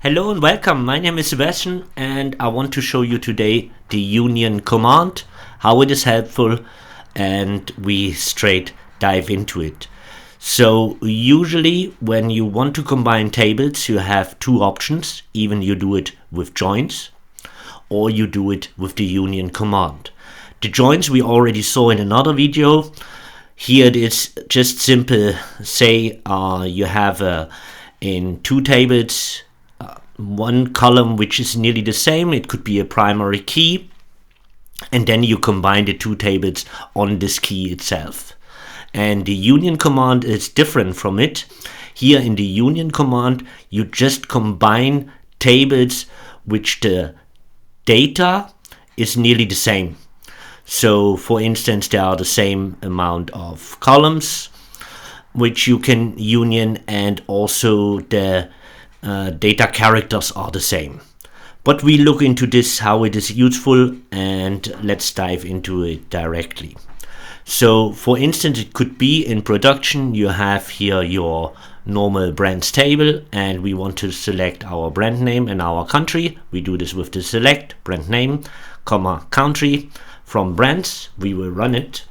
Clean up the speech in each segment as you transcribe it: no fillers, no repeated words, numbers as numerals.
Hello and welcome. My name is Sebastian and I want to show you today the union command, how it is helpful, and we straight dive into it. So usually when you want to combine tables, you have two options. Even you do it with joins or you do it with the union command. The joins we already saw in another video. Here it is just simple. Say you have in two tables one column which is nearly the same. It could be a primary key, and then you combine the two tables on this key itself. And the union command is different from it. Here in the union command you just combine tables which the data is nearly the same. So for instance, there are the same amount of columns which you can union, and also the data characters are the same. But we look into this, how it is useful, and let's dive into it directly. So for instance, it could be in production, you have here your normal brands table and we want to select our brand name and our country. We do this with the select brand name, comma country. From brands, we will run it.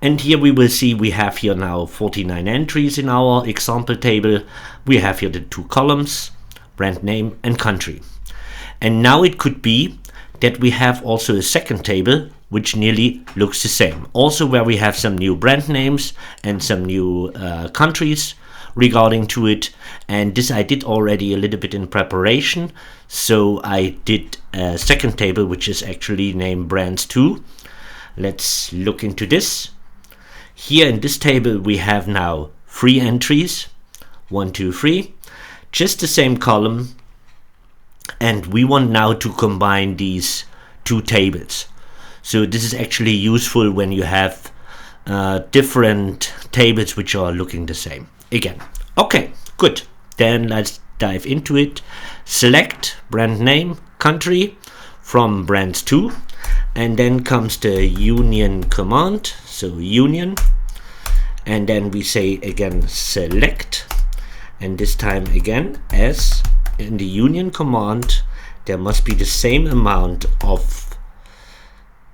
And here we will see we have here now 49 entries in our example table. We have here the two columns, brand name and country. And now it could be that we have also a second table which nearly looks the same. Also where we have some new brand names and some new countries regarding to it. And this I did already a little bit in preparation. So I did a second table which is actually named brands 2. Let's look into this. Here in this table we have now 3 entries, 1, 2, 3, just the same column, and we want now to combine these two tables. So this is actually useful when you have different tables which are looking the same. Again, okay, good. Then let's dive into it. Select brand name, country from brands 2. And then comes the union command, so union, and then we say again select, and this time again, as in the union command there must be the same amount of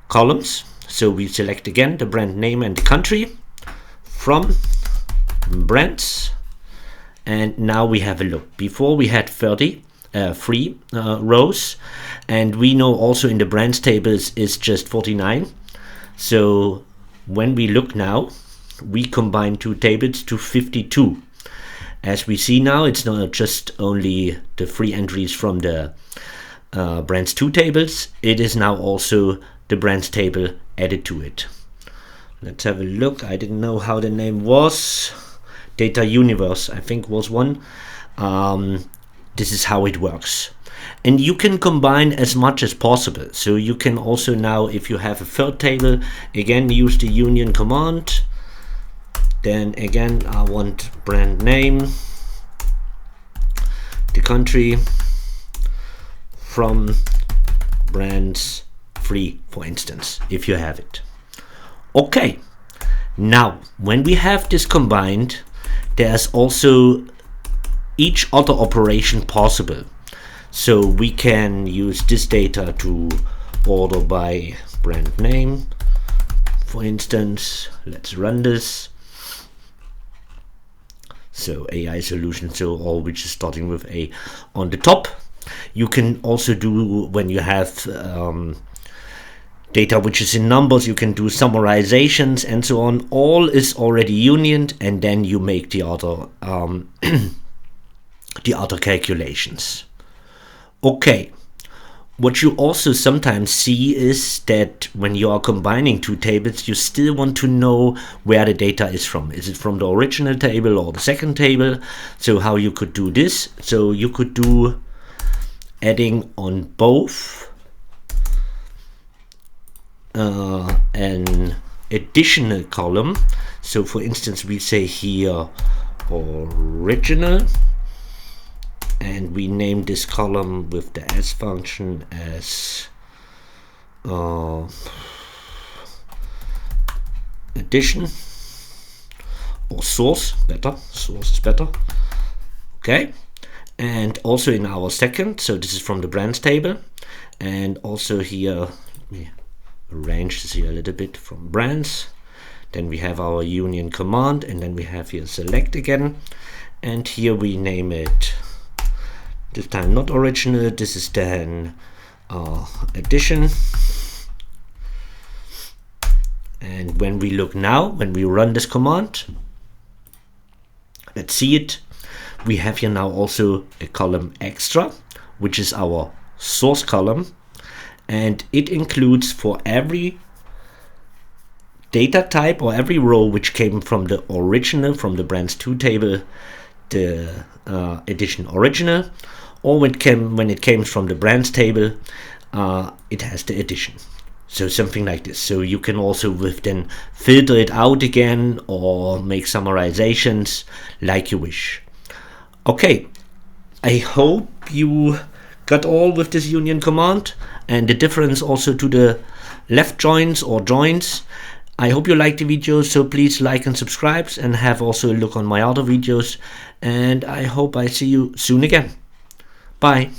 columns, so we select again the brand name and the country from brands. And now we have a look. Before we had 3 rows, and we know also in the brands tables is just 49. So when we look now, we combine two tables to 52. As we see now, it's not just only the 3 entries from the brands 2 tables, it is now also the brands table added to it. Let's have a look. I didn't know how the name was. Data Universe, I think, was one. This is how it works. And you can combine as much as possible. So you can also now, if you have a third table, again use the union command. Then again I want brand name, the country from brands 3, for instance, if you have it. Okay, now when we have this combined, there's also each other operation possible. So we can use this data to order by brand name, for instance. Let's run this. So AI solution, so all which is starting with A on the top. You can also do, when you have data which is in numbers, you can do summarizations and so on. All is already unioned, and then you make the other the other calculations. Okay, what you also sometimes see is that when you are combining two tables, you still want to know where the data is from. Is it from the original table or the second table? So how you could do this? So you could do adding on both an additional column. So for instance, we say here original, and we name this column with the as function as addition, or source, source is better. Okay, and also in our second, so this is from the brands table, and also here we arrange this here a little bit from brands. Then we have our union command, and then we have here select again, and here we name it this time not original. This is then addition. And when we look now, when we run this command, let's see it. We have here now also a column extra, which is our source column, and it includes for every data type or every row which came from the original, from the brands 2 table, the edition original, or when it came from the brands table, it has the edition. So something like this. So you can also then filter it out again or make summarizations like you wish. Okay, I hope you got all with this union command and the difference also to the left joins or joins. I hope you liked the video, so please like and subscribe and have also a look on my other videos, and I hope I see you soon again. Bye.